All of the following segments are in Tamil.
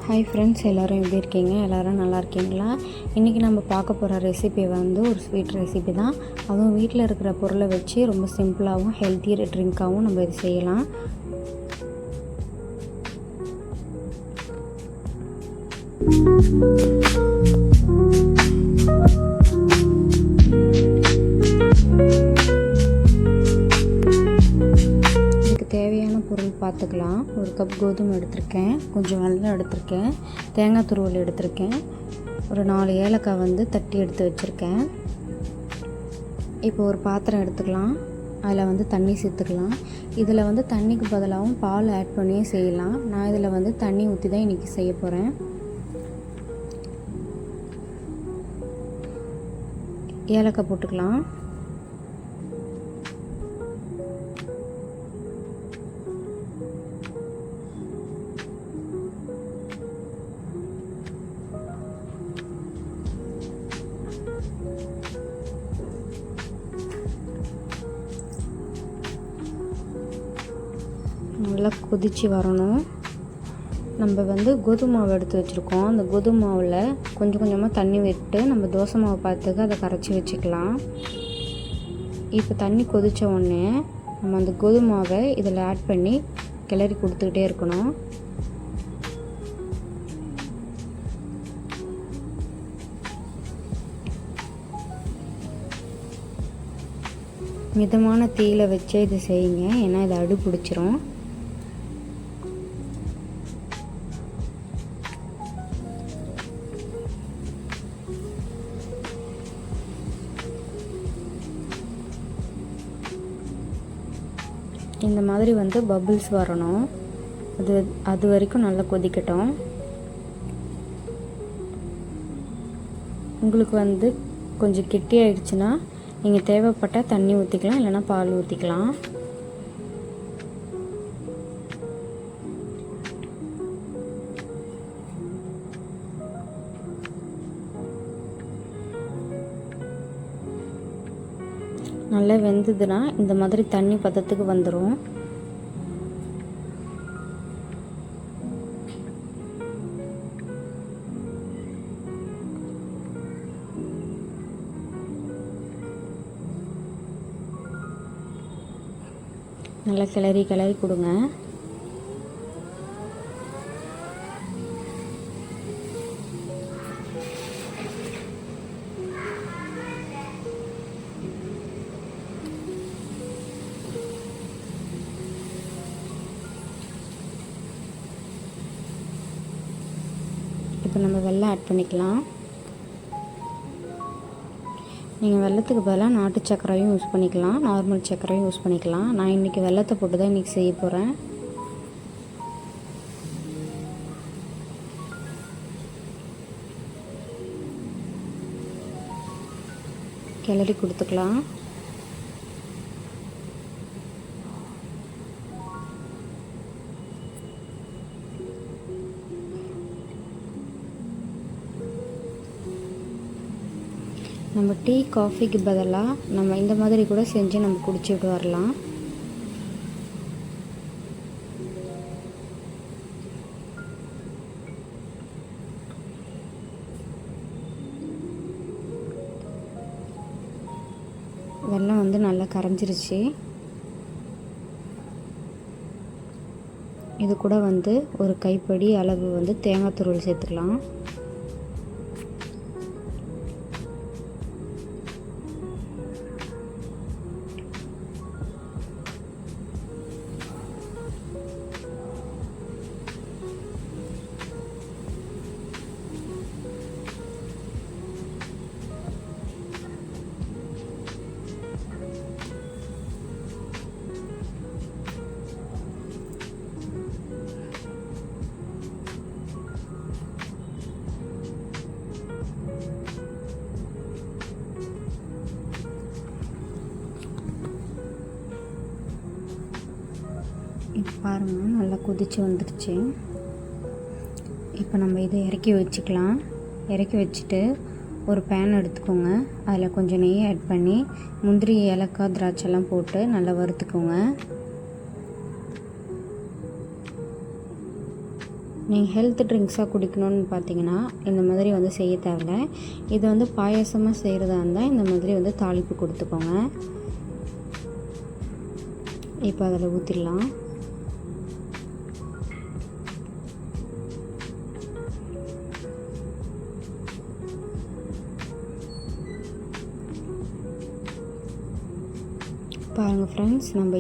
ஹாய் ஃப்ரெண்ட்ஸ், எல்லோரும் எப்படி இருக்கீங்க? எல்லோரும் நல்லா இருக்கீங்களா? இன்றைக்கி நம்ம பார்க்க போகிற ரெசிபி வந்து ஒரு ஸ்வீட் ரெசிபி தான். அதுவும் வீட்டில் இருக்கிற பொருளை வச்சு ரொம்ப சிம்பிளாகவும் ஹெல்த்தி ட்ரிங்க்காகவும் நம்ம இது செய்யலாம். தேவையான பொருள் பார்த்துக்கலாம். ஒரு கப் கோதுமை எடுத்திருக்கேன், கொஞ்சம் வெல்லம் எடுத்திருக்கேன், தேங்காய் துருவல் எடுத்திருக்கேன், ஒரு 4 ஏலக்காய் வந்து தட்டி எடுத்து வச்சுருக்கேன். இப்போ ஒரு பாத்திரம் எடுத்துக்கலாம், அதில் வந்து தண்ணி சேர்த்துக்கலாம். இதில் வந்து தண்ணிக்கு பதிலாகவும் பால் ஆட் பண்ணியே செய்யலாம். நான் இதில் வந்து தண்ணி ஊற்றி தான் இன்றைக்கி செய்ய போகிறேன். ஏலக்காய் போட்டுக்கலாம். நல்லா கொதித்து வரணும். நம்ம வந்து கோதுமை மாவு எடுத்து வச்சுருக்கோம். அந்த கோதுமை மாவில் கொஞ்சம் கொஞ்சமாக தண்ணி விட்டு நம்ம தோசை மாவு பார்த்துக்க அதை கரைச்சி வச்சுக்கலாம். இப்போ தண்ணி கொதித்த உடனே நம்ம அந்த கோதுமை மாவை இதில் ஆட் பண்ணி கிளறி கொடுத்துக்கிட்டே இருக்கணும். மிதமான தீயில வச்சு இது செய்யுங்க, ஏன்னா இது அடி பிடிச்சிரும். இந்த மாதிரி வந்து பபிள்ஸ் வரணும். அது வரைக்கும் நல்லா கொதிக்கட்டும். உங்களுக்கு வந்து கொஞ்சம் கெட்டியாயிடுச்சுன்னா நீங்கள் தேவைப்பட்டால் தண்ணி ஊற்றிக்கலாம், இல்லைனா பால் ஊற்றிக்கலாம். நல்லா வெந்ததுன்னா இந்த மாதிரி தண்ணி பதத்துக்கு வந்துடும். நல்லா கிளறி கொடுங்க. இப்போ நம்ம வெல்லம் ஆட் பண்ணிக்கலாம். நீங்கள் வெல்லத்துக்கு பதிலாக நாட்டு சர்க்கரையும் யூஸ் பண்ணிக்கலாம், நார்மல் சர்க்கரையும் யூஸ் பண்ணிக்கலாம். நான் இன்றைக்கி வெல்லத்தை போட்டு தான் இன்றைக்கி செய்ய போகிறேன். கிளறி கொடுத்துக்கலாம். நம்ம டீ காஃபிக்கு பதிலாக நம்ம இந்த மாதிரி கூட செஞ்சு நம்ம குடிச்சிட்டு வரலாம். வெல்லம் வந்து நல்லா கரைஞ்சிருச்சு. இது கூட வந்து ஒரு கைப்பிடி அளவு வந்து தேங்காய் துருவல் சேர்த்துக்கலாம். இப்போ பாருங்கள், நல்லா கொதித்து வந்துடுச்சு. இப்போ நம்ம இதை இறக்கி வச்சுக்கலாம். இறக்கி வச்சுட்டு ஒரு பேன் எடுத்துக்கோங்க. அதில் கொஞ்சம் நெய் ஆட் பண்ணி முந்திரி, ஏலக்காய், திராட்சைலாம் போட்டு நல்லா வறுத்துக்கோங்க. நீங்கள் ஹெல்த் ட்ரிங்க்ஸாக குடிக்கணும்னு பார்த்தீங்கன்னா இந்த மாதிரி வந்து செய்ய தேவையில்ல. இது வந்து பாயாசமாக செய்கிறதா இருந்தால் இந்த மாதிரி வந்து தாளிப்பு கொடுத்துக்கோங்க. இப்போ அதில் ஊற்றிடலாம். பாருங்கள் ஃப்ரெண்ட்ஸ், நம்ம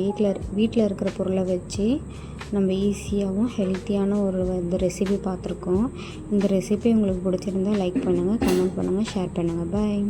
வீட்டில் இருக்கிற பொருளை வச்சு நம்ம ஈஸியாகவும் ஹெல்த்தியான ஒரு இந்த ரெசிபி பார்த்துருக்கோம். இந்த ரெசிபி உங்களுக்கு பிடிச்சிருந்தால் லைக் பண்ணுங்கள், கமெண்ட் பண்ணுங்கள், ஷேர் பண்ணுங்கள். பாய்.